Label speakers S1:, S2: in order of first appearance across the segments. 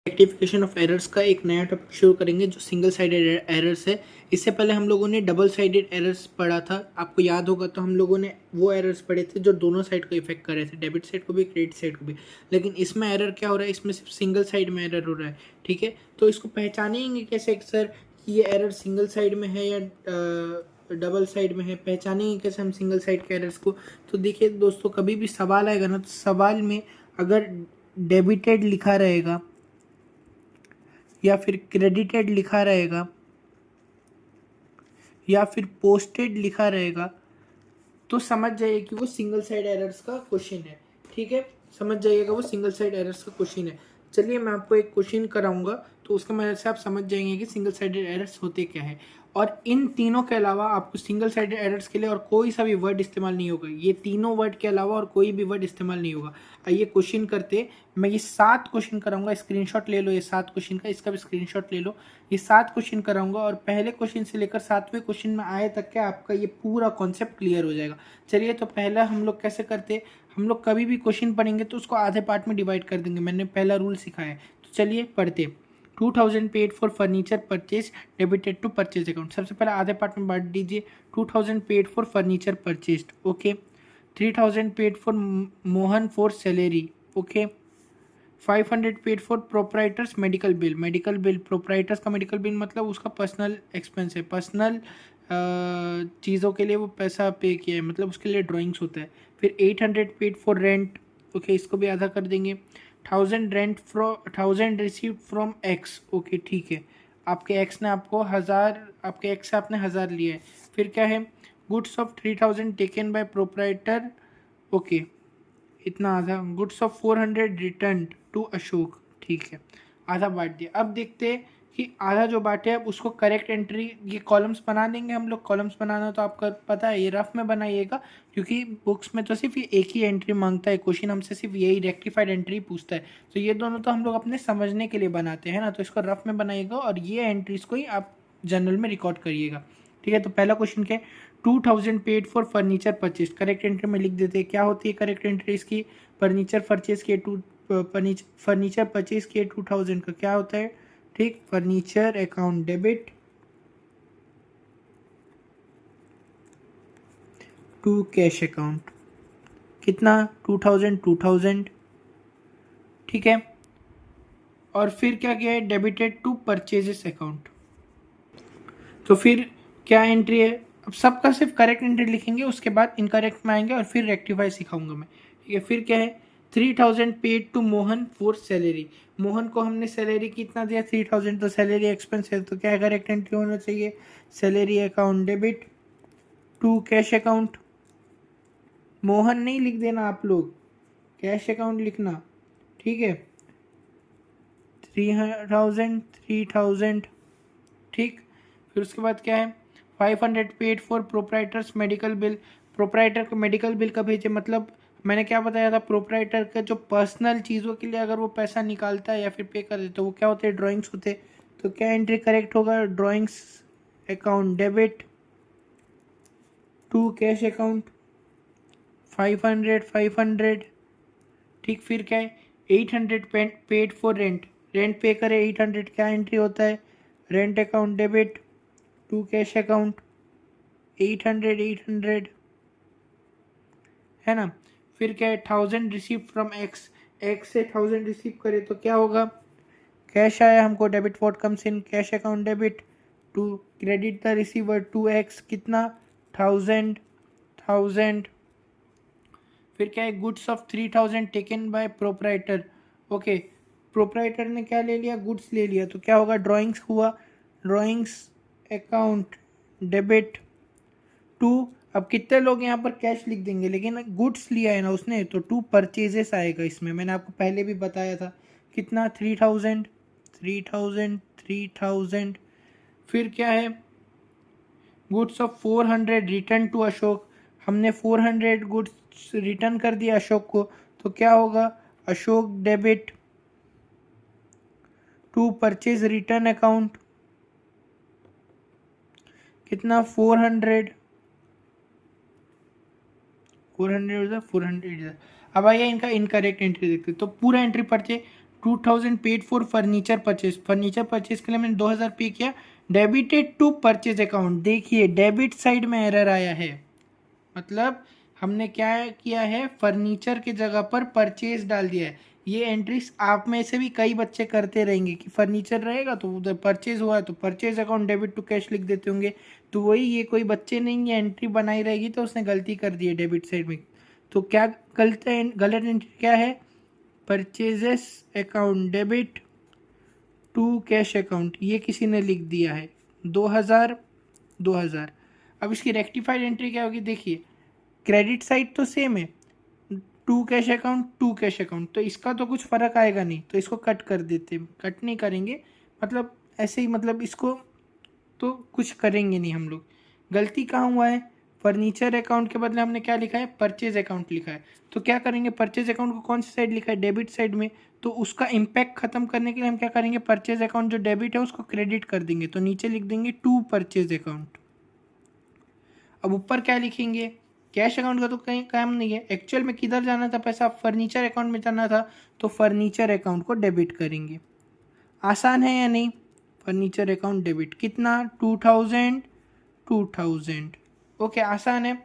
S1: Rectification of errors का एक नया टॉपिक शुरू करेंगे जो सिंगल साइडेड एरर्स है। इससे पहले हम लोगों ने डबल साइडेड एरर्स पढ़ा था, आपको याद होगा। तो हम लोगों ने वो एरर्स पढ़े थे जो दोनों साइड को इफेक्ट कर रहे थे, डेबिट साइड को भी क्रेडिट साइड को भी। लेकिन इसमें एरर क्या हो रहा है, इसमें सिर्फ सिंगल साइड में एरर हो रहा है। ठीक है, तो इसको पहचानेंगे कैसे सर कि ये एरर सिंगल साइड में है या डबल साइड में है, पहचानेंगे कैसे हम सिंगल साइड के एरर्स को। तो देखिए दोस्तों, कभी भी सवाल आएगा ना, तो सवाल में अगर डेबिटेड लिखा रहेगा या फिर क्रेडिटेड लिखा रहेगा या फिर पोस्टेड लिखा रहेगा, तो समझ जाइए कि वो सिंगल साइड एरर्स का क्वेश्चन है। ठीक है, समझ जाइएगा वो सिंगल साइड एरर्स का क्वेश्चन है। चलिए मैं आपको एक क्वेश्चन कराऊंगा, तो उसके मदद से आप समझ जाएंगे कि सिंगल साइडेड एरर्स होते क्या है। और इन तीनों के अलावा आपको सिंगल साइडेड एरर्स के लिए और कोई सा भी वर्ड इस्तेमाल नहीं होगा। ये तीनों वर्ड के अलावा और कोई भी वर्ड इस्तेमाल नहीं होगा। आइए क्वेश्चन करते। मैं ये 7 क्वेश्चन कराऊंगा, स्क्रीनशॉट ले लो ये 7 क्वेश्चन का, इसका भी स्क्रीनशॉट ले लो। ये 7 क्वेश्चन कराऊंगा और पहले क्वेश्चन से लेकर 7वें क्वेश्चन में आए तक के आपका ये पूरा कॉन्सेप्ट क्लियर हो जाएगा। चलिए, तो पहला हम लोग कैसे करते, हम लोग कभी भी क्वेश्चन पढ़ेंगे तो उसको आधे पार्ट में डिवाइड कर देंगे। मैंने पहला रूल सिखाया है। तो चलिए पढ़ते। 2000 paid for furniture purchase debited to purchase account. सबसे पहले आधे पार्ट में बांट दीजिए। 2000 paid for furniture purchased, okay. 3000 paid for Mohan for salary, okay. 500 paid for proprietor's medical bill. Medical bill, proprietor's का मेडिकल बिल मतलब उसका पर्सनल एक्सपेंस है, पर्सनल चीज़ों के लिए वो पैसा पे किया है, मतलब उसके लिए ड्राइंग्स होता है। फिर 800 पेड फॉर रेंट, ओके, इसको भी आधा कर देंगे। 1000 रिसीव फ्रॉम एक्स, ओके ठीक है। आपके एक्स ने आपको 1000, आपके एक्स से आपने 1000 लिया है। फिर क्या है, goods of 3000 taken by proprietor, okay, इतना आधा। Goods of 400 return to Ashok, ठीक है, आधा बांट दिया। अब देखते हैं कि आधा जो बांटे अब उसको करेक्ट एंट्री, ये कॉलम्स बना देंगे हम लोग। कॉलम्स बनाना तो आपका पता है, ये रफ में बनाइएगा, क्योंकि बुक्स में तो सिर्फ ये एक ही एंट्री मांगता है क्वेश्चन, हमसे सिर्फ यही रेक्टिफाइड एंट्री पूछता है। तो ये दोनों तो हम लोग अपने समझने के लिए बनाते हैं ना, तो इसको रफ में बनाइएगा और ये एंट्रीज को ही आप जनरल में रिकॉर्ड करिएगा। ठीक है, तो पहला क्वेश्चन क्या है, 2000 paid for furniture purchase. Correct entry में लिख देते हैं। क्या होती है करेक्ट एंट्री इसकी, फर्नीचर परचेज किए फर्नीचर परचेज किए 2000 का क्या होता है, ठीक, furniture account debit to cash account. कितना, 2000, ठीक है। और फिर क्या किया है, डेबिटेड टू परचेजेस अकाउंट। तो फिर क्या एंट्री है, अब सबका सिर्फ करेक्ट एंट्री लिखेंगे, उसके बाद इनकरेक्ट में आएंगे और फिर रेक्टिफाई सिखाऊंगा मैं। ठीक है, फिर क्या है, 3000 paid to Mohan for salary. Mohan को हमने सैलरी कितना दिया, 3000, तो सैलरी एक्सपेंस है, तो क्या करेक्ट एंट्री होना चाहिए, salary account debit to cash account. Mohan नहीं लिख देना आप लोग, कैश अकाउंट लिखना, ठीक है। 3000, ठीक। फिर उसके बाद क्या है, 500 paid for proprietor's medical bill. Proprietor को मेडिकल बिल का भेजे, मतलब मैंने क्या बताया था, प्रोपराइटर का जो पर्सनल चीज़ों के लिए अगर वो पैसा निकालता है या फिर पे कर देता है, तो वो क्या होते हैं, ड्राइंग्स होते हैं। तो क्या एंट्री करेक्ट होगा, drawings account debit to cash account, 500, ठीक। फिर क्या है, 800 पेड फॉर रेंट। रेंट पे करे 800, क्या एंट्री होता है, rent account debit to cash account, 800 है ना। फिर क्या है, 1000 रिसीव फ्रॉम एक्स। एक्स से 1000 रिसीव करे तो क्या होगा, कैश आया हमको, debit what comes in cash account debit to credit the receiver to X, कितना, 1000। फिर क्या है, goods of 3000 taken by proprietor, okay. Proprietor ने क्या ले लिया, गुड्स ले लिया, तो क्या होगा, ड्राइंग्स हुआ, ड्राइंग्स अकाउंट डेबिट टू, अब कितने लोग यहाँ पर कैश लिख देंगे, लेकिन गुड्स लिया है ना उसने, तो टू परचेजेस आएगा इसमें। मैंने आपको पहले भी बताया था, कितना, 3000। फिर क्या है, goods of 400 return to Ashok. हमने 400 गुड्स रिटर्न कर दिया अशोक को, तो क्या होगा, Ashok debit to purchase return account, कितना, 400 400। अब आइए इनका इनकरेक्ट एंट्री देखते हैं। तो पूरा एंट्री पढ़ते, 2000 paid for furniture purchase, furniture purchase के लिए मैंने 2000 पे किया, डेबिटेड टू परचेज अकाउंट। देखिए डेबिट साइड में एरर आया है, मतलब हमने क्या किया है, फर्नीचर की जगह पर परचेज डाल दिया है। ये एंट्रीज आप में से भी कई बच्चे करते रहेंगे कि फर्नीचर रहेगा तो उधर परचेज हुआ है तो purchase account debit to cash लिख देते होंगे। तो वही, ये कोई बच्चे नहीं, ये एंट्री बनाई रहेगी तो उसने गलती कर दी है डेबिट साइड में। तो क्या गलत एंट्री क्या है, purchases account debit to cash account, ये किसी ने लिख दिया है 2000। अब इसकी रेक्टिफाइड एंट्री क्या होगी, देखिए क्रेडिट साइड तो सेम है, टू कैश अकाउंट, तो इसका तो कुछ फर्क आएगा नहीं, तो इसको कट कर देते, कट नहीं करेंगे, मतलब ऐसे ही, मतलब इसको तो कुछ करेंगे नहीं हम लोग। गलती कहाँ हुआ है, फर्नीचर अकाउंट के बदले हमने क्या लिखा है, परचेज अकाउंट लिखा है। तो क्या करेंगे, परचेज अकाउंट को कौन सी साइड लिखा है, डेबिट साइड में, तो उसका इम्पैक्ट खत्म करने के लिए हम क्या करेंगे, परचेज अकाउंट जो डेबिट है उसको क्रेडिट कर देंगे, तो नीचे लिख देंगे टू परचेज अकाउंट। अब ऊपर क्या लिखेंगे, कैश अकाउंट का तो कहीं काम नहीं है, एक्चुअल में किधर जाना था पैसा, फर्नीचर अकाउंट में जाना था, तो फर्नीचर अकाउंट को डेबिट करेंगे। आसान है या नहीं, फर्नीचर अकाउंट डेबिट कितना, 2000। ओके आसान है।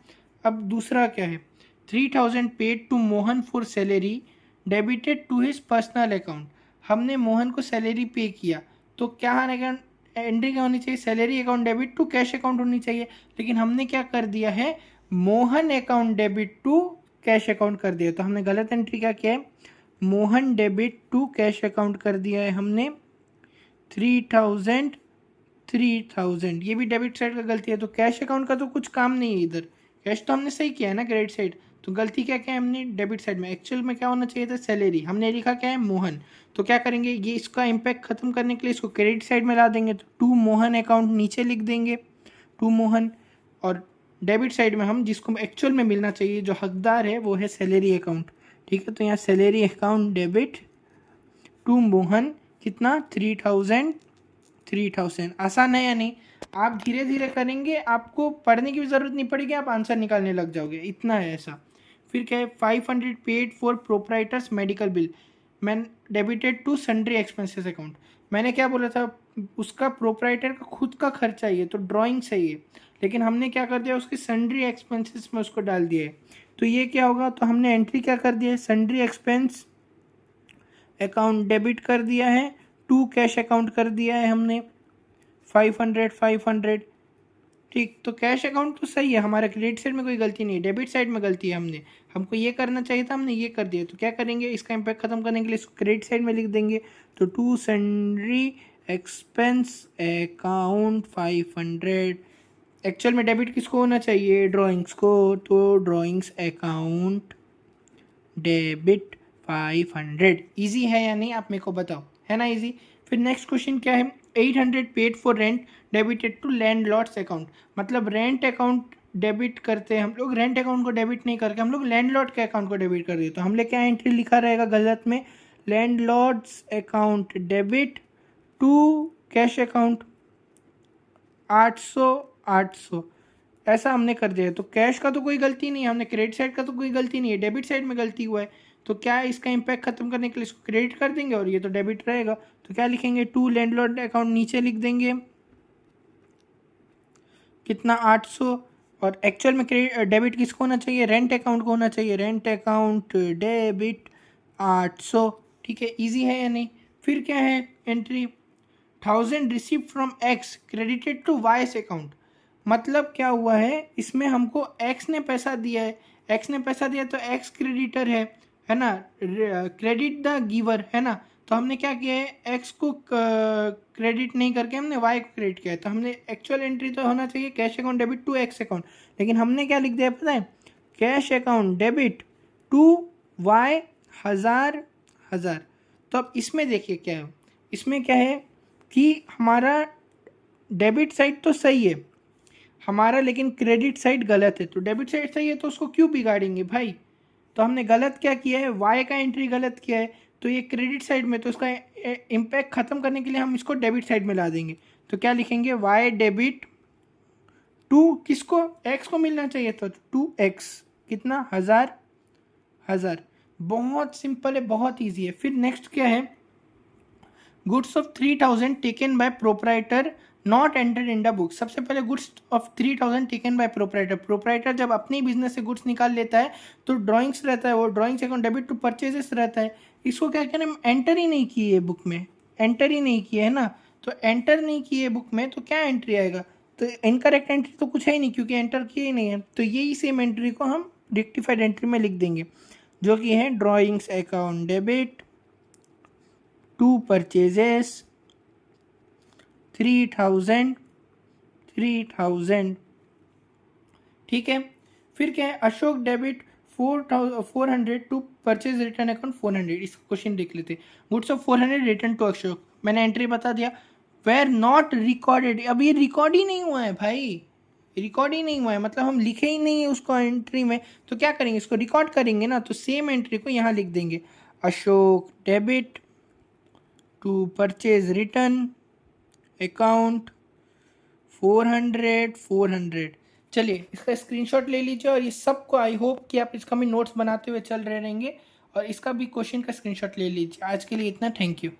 S1: अब दूसरा क्या है, 3000 paid to Mohan for salary debited to his personal account. हमने मोहन को सैलरी पे किया, तो क्या अकाउंट एंट्री क्या होनी चाहिए, salary account debit to cash account होनी चाहिए, लेकिन हमने क्या कर दिया है, Mohan account debit to cash account कर दिया। तो हमने गलत एंट्री क्या किया है, Mohan debit to cash account कर दिया है हमने 3000। ये भी डेबिट साइड का गलती है, तो कैश अकाउंट का तो कुछ काम नहीं है इधर, कैश तो हमने सही किया है ना क्रेडिट साइड, तो गलती क्या क्या है हमने डेबिट साइड में, एक्चुअल में क्या होना चाहिए था, सैलरी, हमने लिखा क्या है, मोहन। तो क्या करेंगे, ये इसका इम्पैक्ट खत्म करने के लिए इसको क्रेडिट साइड में ला देंगे, तो टू मोहन अकाउंट नीचे लिख देंगे, टू मोहन, और डेबिट साइड में हम जिसको एक्चुअल में मिलना चाहिए, जो हकदार है वो है सैलरी अकाउंट। ठीक है, तो यहाँ salary account debit to Mohan कितना, 3000। आसान है या नहीं, आप धीरे धीरे करेंगे, आपको पढ़ने की भी ज़रूरत नहीं पड़ेगी, आप आंसर निकालने लग जाओगे, इतना है ऐसा। फिर क्या है, 500 paid for proprietor's medical bill man debited to sundry expenses account. मैंने क्या बोला था, उसका प्रोप्राइटर का खुद का खर्चा ही है, तो ड्राइंग सही है, लेकिन हमने क्या कर दिया, उसके सन्ड्री एक्सपेंसेस में उसको डाल दिया है। तो ये क्या होगा, तो हमने एंट्री क्या कर दिया है, सन्ड्री एक्सपेंस अकाउंट डेबिट कर दिया है, टू कैश अकाउंट कर दिया है हमने 500। ठीक, तो कैश अकाउंट तो सही है हमारा, क्रेडिट साइड में कोई गलती नहीं है, डेबिट साइड में गलती है, हमको ये करना चाहिए था, हमने ये कर दिया। तो क्या करेंगे, इसका इम्पैक्ट खत्म करने के लिए इसको क्रेडिट साइड में लिख देंगे, तो to sundry expense account 500। Actual में डेबिट किसको होना चाहिए, ड्राइंग्स को, तो ड्राइंग्स अकाउंट डेबिट 500। इजी है या नहीं, आप मेरे को बताओ, है ना इजी। फिर नेक्स्ट क्वेश्चन क्या है, 800 paid for rent debited to landlord's account. मतलब रेंट अकाउंट डेबिट करते हैं हम लोग, रेंट अकाउंट को डेबिट नहीं करके हम लोग लैंडलॉर्ड के अकाउंट को डेबिट कर दिए, तो हमने क्या एंट्री लिखा रहेगा गलत में, landlord's account debit to cash account 800। ऐसा हमने कर दिया है, तो कैश का तो कोई गलती नहीं है, हमने क्रेडिट साइड का तो कोई गलती नहीं है, डेबिट साइड में गलती हुआ है। तो क्या है, इसका इम्पैक्ट खत्म करने के लिए इसको क्रेडिट कर देंगे और ये तो डेबिट रहेगा, तो क्या लिखेंगे, टू लैंडलॉर्ड अकाउंट नीचे लिख देंगे कितना, 800। और एक्चुअल में डेबिट किसको होना चाहिए, रेंट अकाउंट को होना चाहिए, रेंट अकाउंट डेबिट 800। ठीक है, ईजी है या नहीं। फिर क्या है entry, 1000 receive from X credited to Y's account. मतलब क्या हुआ है, इसमें हमको एक्स ने पैसा दिया है, एक्स ने पैसा दिया तो एक्स क्रेडिटर है ना, क्रेडिट द गिवर, है ना। तो हमने क्या किया है, एक्स को क्रेडिट नहीं करके हमने वाई को क्रेडिट किया है, तो हमने एक्चुअल एंट्री तो होना चाहिए cash account debit to X account, लेकिन हमने क्या लिख दिया पता है, cash account debit to Y 1000। तो अब इसमें देखिए क्या है, इसमें क्या है कि हमारा डेबिट साइड तो सही है हमारा, लेकिन क्रेडिट साइड गलत है। तो डेबिट साइड सही है तो उसको क्यों बिगाड़ेंगे भाई, तो हमने गलत क्या किया है, वाई का एंट्री गलत किया है, तो ये क्रेडिट साइड में, तो उसका इम्पैक्ट खत्म करने के लिए हम इसको डेबिट साइड में ला देंगे। तो क्या लिखेंगे, वाई डेबिट टू किसको, एक्स को मिलना चाहिए, तो टू एक्स कितना, 1000। बहुत सिंपल है, बहुत ईजी है। फिर नेक्स्ट क्या है, goods of 3000 taken by proprietor not entered in the book. सबसे पहले goods of 3000 taken by proprietor, proprietor जब अपनी बिजनेस से गुड्स निकाल लेता है तो ड्राइंग्स रहता है, वो drawings account debit to purchases रहता है। इसको क्या करें, एंटर ही नहीं किए बुक में, एंटर ही नहीं किए है ना, तो एंटर नहीं किए बुक में तो क्या एंट्री आएगा, तो इनकरेक्ट एंट्री तो कुछ है ही नहीं क्योंकि एंटर किए ही नहीं है, तो यही सेम एंट्री को हम रेक्टिफाइड एंट्री में लिख देंगे जो कि है drawings account debit to purchases 3000, ठीक है। फिर क्या है, Ashok debit 400 to purchase return account 400। इसका क्वेश्चन देख लेते, goods of 400 return to Ashok, मैंने एंट्री बता दिया, वेर नॉट रिकॉर्डेड, अब ये रिकॉर्ड ही नहीं हुआ है भाई, रिकॉर्ड ही नहीं हुआ है मतलब हम लिखे ही नहीं है उसको एंट्री में, तो क्या करेंगे, इसको रिकॉर्ड करेंगे ना, तो सेम एंट्री को यहाँ लिख देंगे, Ashok debit to purchase return account 400। चलिए इसका स्क्रीनशॉट ले लीजिए, और ये सबको आई होप कि आप इसका भी नोट्स बनाते हुए चल रहे रहेंगे, और इसका भी क्वेश्चन का स्क्रीनशॉट ले लीजिए। आज के लिए इतना, थैंक यू।